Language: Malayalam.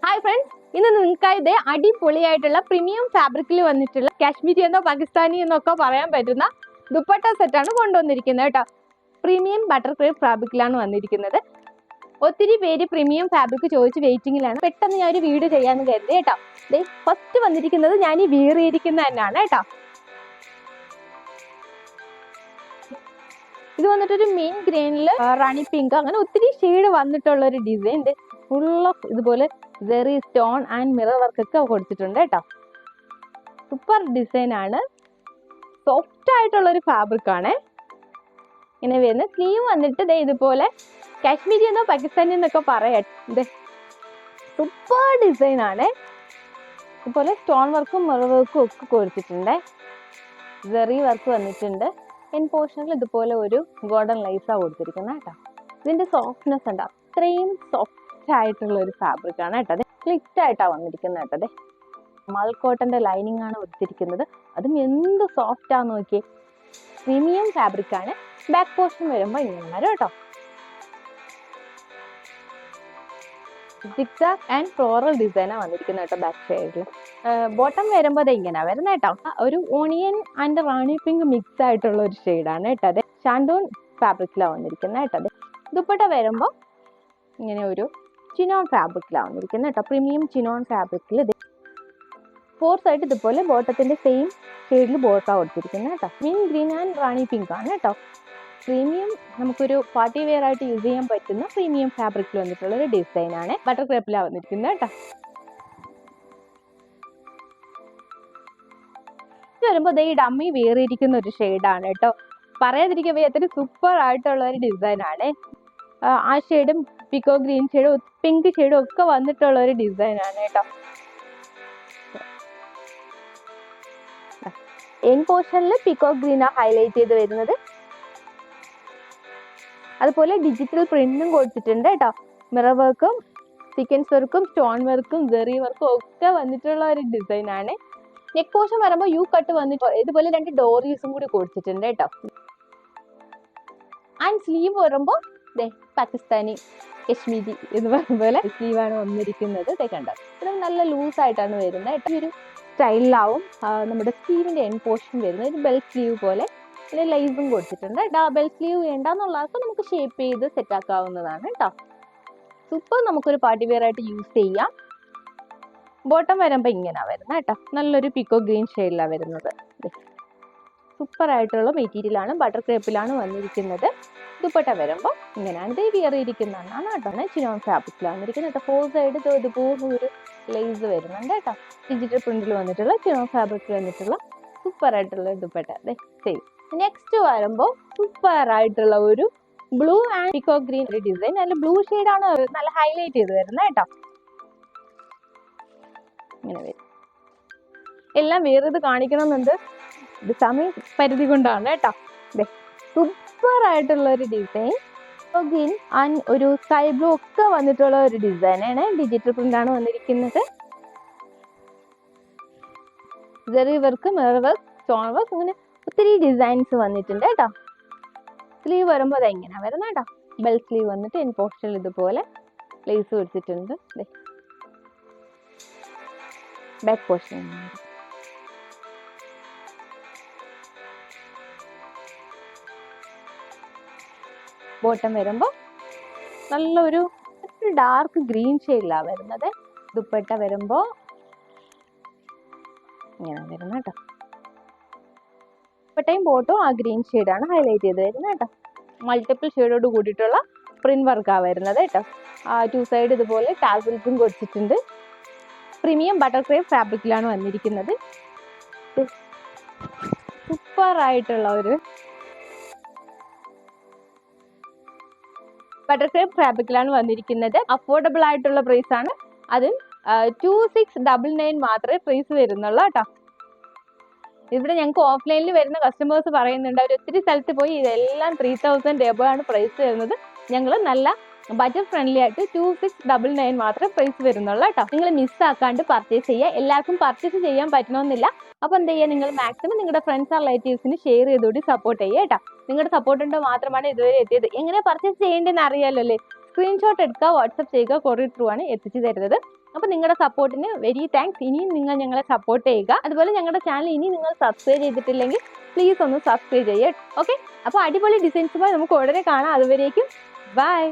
ഹായ് ഫ്രണ്ട്സ്, ഇന്ന് നിങ്ങൾക്കായി ഇതേ അടിപൊളിയായിട്ടുള്ള പ്രീമിയം ഫാബ്രിക്കിൽ വന്നിട്ടുള്ള കാശ്മീരി എന്നോ പാകിസ്ഥാനി എന്നൊക്കെ പറയാൻ പറ്റുന്ന ദുപ്പട്ട സെറ്റാണ് കൊണ്ടുവന്നിരിക്കുന്നത് കേട്ടോ. പ്രീമിയം ബട്ടർ ക്രേപ്പ് ഫാബ്രിക്കിലാണ് വന്നിരിക്കുന്നത്. ഒത്തിരി പേര് പ്രീമിയം ഫാബ്രിക് ചോദിച്ച് വെയിറ്റിംഗിലാണ്. പെട്ടെന്ന് ഞാൻ ഒരു വീഡിയോ ചെയ്യാന്ന് കരുതി കേട്ടോ. ഫസ്റ്റ് വന്നിരിക്കുന്നത് ഞാൻ ഈ വീറിയിരിക്കുന്ന തന്നെയാണ് കേട്ടോ. ഇത് വന്നിട്ടൊരു മെയിൻ ഗ്രെയിനിൽ റാണി പിങ്ക് അങ്ങനെ ഒത്തിരി ഷെയ്ഡ് വന്നിട്ടുള്ള ഒരു ഡിസൈൻ. ഫുൾ ഓഫ് ഇതുപോലെ Jerry stone and mirror work ഒക്കെ കൊടുത്തിട്ടുണ്ട് കേട്ടോ. സൂപ്പർ ഡിസൈൻ ആണ്, സോഫ്റ്റ് ആയിട്ടുള്ള ഒരു ഫാബ്രിക് ആണ്. ഇങ്ങനെ വരുന്ന സ്ലീവ് വന്നിട്ട് ഇതുപോലെ കാശ്മീരി എന്നോ പാകിസ്ഥാനി എന്നൊക്കെ പറയട്ടെ. സൂപ്പർ ഡിസൈൻ ആണ്. ഇതുപോലെ സ്റ്റോൺ വർക്കും മിറർ വർക്കും ഒക്കെ കൊടുത്തിട്ടുണ്ട്. ജെറി വർക്ക് വന്നിട്ടുണ്ട്. എൻ പോർഷനിൽ ഇതുപോലെ ഒരു ഗോൾഡൻ ലൈസാ കൊടുത്തിരിക്കുന്നത് കേട്ടോ. ഇതിന്റെ സോഫ്റ്റ്നെസ് ഉണ്ട്, അത്രയും സോഫ്റ്റ് ആയിട്ടുള്ള ഒരു ഫാബ്രിക് ആണ് കേട്ടോ. സ്ലിറ്റ് ആയിട്ടാണ് വന്നിരിക്കുന്നത് കേട്ടോ. മൾക്കോട്ടന്റെ ലൈനിങ് ആണ് കൊടുത്തിരിക്കുന്നത്. അതും എന്ത് സോഫ്റ്റ് ആണെന്ന് നോക്കിയേ. പ്രീമിയം ഫാബ്രിക് ആണ്. ബാക്ക് പോർഷൻ വരുമ്പോൾ ഇങ്ങനെ വരും കേട്ടോ. സിക്സാക് ആൻഡ് ഫ്ലോറൽ ഡിസൈനാണ് വന്നിരിക്കുന്നത് കേട്ടോ. ബാക്ക് സൈഡിൽ ബോട്ടം വരുമ്പോൾ ഇങ്ങനെ വരുന്നത് കേട്ടോ. ഒരു onion and Rani pink mix ആയിട്ടുള്ള ഒരു ഷെയ്ഡാണ് കേട്ടോ. അതെ, ഷാൻഡോൺ ഫാബ്രിക്കിലാണ് വന്നിരിക്കുന്നത് കേട്ടോ. അതെ, ദുപ്പട്ട വരുമ്പോൾ ഇങ്ങനെ ഒരു ചിനോൺ ഫാബ്രിക്കിലാണ് വന്നിരിക്കുന്നത് കേട്ടോ. പ്രീമിയം ചിനോൺ ഫാബ്രിക്കിൽ ഫോർ സൈഡ് ഇതുപോലെ ബോട്ടത്തിന്റെ സെയിം ഷെയ്ഡിൽ ബോട്ടാണ് കൊടുത്തിരിക്കുന്നത് കേട്ടോ. മീൻ ഗ്രീൻ ആൻഡ് റാണി പിങ്ക് ആണ് കേട്ടോ. പ്രീമിയം നമുക്കൊരു പാർട്ടി വെയർ ആയിട്ട് യൂസ് ചെയ്യാൻ പറ്റുന്ന പ്രീമിയം ഫാബ്രിക്കിൽ വന്നിട്ടുള്ള ഒരു ഡിസൈൻ ആണ്. ബട്ടർ ക്രേപ്പിലാണ് വന്നിരിക്കുന്നത് കേട്ടോ. വരുമ്പോൾ ഈ ഡമ്മി വേറിയിരിക്കുന്ന ഒരു ഷെയ്ഡാണ് കേട്ടോ. പറയാതിരിക്കാൻ വയ്യാത്തൊരു സൂപ്പർ ആയിട്ടുള്ള ഒരു ഡിസൈൻ ആണ്. ആ ഷെയ്ഡും പിക്കോ ഗ്രീൻ ഷെയ്ഡും പിങ്ക് ഷെയ്ഡും ഒക്കെ വന്നിട്ടുള്ള ഒരു ഡിസൈൻ ആണ് കേട്ടോ. എൻ പോർഷനിൽ പിക്കോ ഗ്രീൻ ഹൈലൈറ്റ് ചെയ്ത് വരുന്നത്. അതുപോലെ ഡിജിറ്റൽ പ്രിന്റും കൊടുത്തിട്ടുണ്ട് കേട്ടോ. മിറർ വർക്കും സീക്വൻസ് വർക്കും സ്റ്റോൺ വർക്കും ജെറി വർക്കും ഒക്കെ വന്നിട്ടുള്ള ഒരു ഡിസൈൻ ആണ്. നെക്ക് പോർഷൻ വരുമ്പോൾ യു കട്ട് വന്നിട്ട് ഇതുപോലെ 2 ഡോറീസും കൂടി കൊടുത്തിട്ടുണ്ട് കേട്ടോ. ആൻഡ് സ്ലീവ് വരുമ്പോൾ പാകിസ്ഥാനി കശ്മീരി എന്ന് പറയുന്ന പോലെ സ്ലീവാണ് വന്നിരിക്കുന്നത്. കണ്ടോ, ഇത് നല്ല ലൂസ് ആയിട്ടാണ് വരുന്നത് കേട്ടോ. ഈ ഒരു സ്റ്റൈലിലാവും നമ്മുടെ സ്ലീവിന്റെ എൻ പോർഷൻ വരുന്നത്. ഒരു ബെൽ സ്ലീവ് പോലെ ലൈസും കൊടുത്തിട്ടുണ്ട്. ബെൽ സ്ലീവ് വേണ്ടെന്നുള്ളവർക്ക് നമുക്ക് ഷേപ്പ് ചെയ്ത് സെറ്റ് ആക്കാവുന്നതാണ് കേട്ടോ. സൂപ്പർ, നമുക്കൊരു പാർട്ടി വെയർ ആയിട്ട് യൂസ് ചെയ്യാം. ബോട്ടം വരുമ്പോൾ ഇങ്ങനെയാണ് വരുന്നത് കേട്ടോ. നല്ലൊരു പിക്കോ ഗ്രീൻ ഷെയ്ഡിലാണ് വരുന്നത്. സൂപ്പർ ആയിട്ടുള്ള മെറ്റീരിയൽ ആണ്. ബട്ടർ ക്രേപ്പിലാണ് വന്നിരിക്കുന്നത്. ദുപ്പട്ട വരുമ്പോൾ ഇങ്ങനെയാണ് വിയർ ഇരിക്കുന്നതാണ് കേട്ടോ. ചിനോൺ ഫാബ്രിക്കിലാണ് വന്നിരിക്കുന്നത്. ഫോർ സൈഡ് ഇതുപോലെ ഒരു ലേസ് വരുന്നുണ്ട് കേട്ടോ. ഡിജിറ്റൽ പ്രിന്റിൽ വന്നിട്ടുള്ള ചിനോൺ ഫാബ്രിക്കിൽ വന്നിട്ടുള്ള സൂപ്പർ ആയിട്ടുള്ള ദുപ്പട്ട സെയിം. നെക്സ്റ്റ് വരുമ്പോൾ സൂപ്പർ ആയിട്ടുള്ള ഒരു ബ്ലൂ ആൻഡ് പിക്കോ ഗ്രീൻ ഒരു ഡിസൈൻ. നല്ല ബ്ലൂ ഷെയ്ഡാണ് നല്ല ഹൈലൈറ്റ് ചെയ്ത് വരുന്നത് കേട്ടോ. ഇങ്ങനെ വരും. എല്ലാം വേറെ ഇത് കാണിക്കണമെന്നുണ്ട്, ഇത് സമയ പരിധി കൊണ്ടാണ് കേട്ടോ. സൂപ്പർ ആയിട്ടുള്ള ഒരു ഡിസൈൻ. ഗ്രീൻ ആൻഡ് ഒരു സ്കൈ ബ്ലൂ ഒക്കെ വന്നിട്ടുള്ള ഒരു ഡിസൈനാണ്. ഡിജിറ്റൽ പ്രിന്റ് ആണ് വന്നിരിക്കുന്നത്. Jerry work, mirror work, stone work, അങ്ങനെ ഒത്തിരി ഡിസൈൻസ് വന്നിട്ടുണ്ട് കേട്ടോ. സ്ലീവ് വരുമ്പോൾ അത് എങ്ങനെയാണ് വരുന്നത് കേട്ടോ. ബെൽ സ്ലീവ് വന്നിട്ട് എൻ പോർഷനിൽ ഇതുപോലെ ലേസ് കൊടുത്തിട്ടുണ്ട്. ബാക്ക് പോർഷൻ ബോട്ടം വരുമ്പോൾ നല്ലൊരു ഡാർക്ക് ഗ്രീൻ ഷെയ്ഡിലാണ് വരുന്നത്. ദുപ്പട്ട വരുമ്പോൾ ഇങ്ങനെ വരുന്നത് കേട്ടോ. ദുപ്പട്ടയും ബോട്ടും ആ ഗ്രീൻ ഷെയ്ഡാണ് ഹൈലൈറ്റ് ചെയ്ത് വരുന്നത് കേട്ടോ. മൾട്ടിപ്പിൾ ഷെയ്ഡോട് കൂടിയിട്ടുള്ള പ്രിന്റ് വർക്കാണ് വരുന്നത് കേട്ടോ. 2 സൈഡ് ഇതുപോലെ ടാസൽസും കൊടുത്തിട്ടുണ്ട്. പ്രീമിയം ബട്ടർ ക്രേപ്പ് ഫാബ്രിക്കിലാണ് വന്നിരിക്കുന്നത്. സൂപ്പർ ആയിട്ടുള്ള ഒരു ബട്ടർ ക്രേപ്പ് ഫാബ്രിക്കിലാണ് വന്നിരിക്കുന്നത്. അഫോർഡബിൾ ആയിട്ടുള്ള പ്രൈസ് ആണ്. അതും 2699 മാത്രമേ പ്രൈസ് വരുന്നുള്ളൂ കേട്ടോ. ഇവിടെ ഞങ്ങൾക്ക് ഓഫ്ലൈനിൽ വരുന്ന കസ്റ്റമേഴ്സ് പറയുന്നുണ്ട് അവർ ഒത്തിരി സ്ഥലത്ത് പോയി ഇതെല്ലാം 3000 എബോ ആണ് പ്രൈസ് വരുന്നത്. ഞങ്ങൾ നല്ല ബഡ്ജറ്റ് ഫ്രണ്ട്ലി ആയിട്ട് 2699 മാത്രമേ പ്രൈസ് വരുന്നുള്ളൂ കേട്ടോ. നിങ്ങൾ മിസ്സാക്കാണ്ട് പർച്ചേസ് ചെയ്യുക. എല്ലാവർക്കും പർച്ചേസ് ചെയ്യാൻ പറ്റണമെന്നില്ല. അപ്പോൾ എന്ത് ചെയ്യുക, നിങ്ങൾ മാക്സിമം നിങ്ങളുടെ ഫ്രണ്ട്സ് ആൻഡ് റിലേറ്റീവ്സിന് ഷെയർ ചെയ്തുകൂടി സപ്പോർട്ട് ചെയ്യുക കേട്ടോ. നിങ്ങളുടെ സപ്പോർട്ട് ഉണ്ടോ മാത്രമാണ് ഇതുവരെ എത്തിയത്. എങ്ങനെ പർച്ചേസ് ചെയ്യേണ്ടതെന്ന് അറിയാമല്ലോ അല്ലേ. സ്ക്രീൻഷോട്ട് എടുക്കുക, വാട്സപ്പ് ചെയ്യുക, കൊറിയർ ത്രൂ ആണ് എത്തിച്ചു തരുന്നത്. അപ്പോൾ നിങ്ങളുടെ സപ്പോർട്ടിന് വെരി താങ്ക്സ്. ഇനിയും നിങ്ങൾ ഞങ്ങളെ സപ്പോർട്ട് ചെയ്യുക. അതുപോലെ ഞങ്ങളുടെ ചാനൽ ഇനി നിങ്ങൾ സബ്സ്ക്രൈബ് ചെയ്തിട്ടില്ലെങ്കിൽ പ്ലീസ് ഒന്ന് സബ്സ്ക്രൈബ് ചെയ്യുക. ഓക്കെ, അപ്പോൾ അടിപൊളി ഡിസൈൻസുമായി നമുക്ക് ഉടനെ കാണാം. അതുവരേക്കും ബൈ.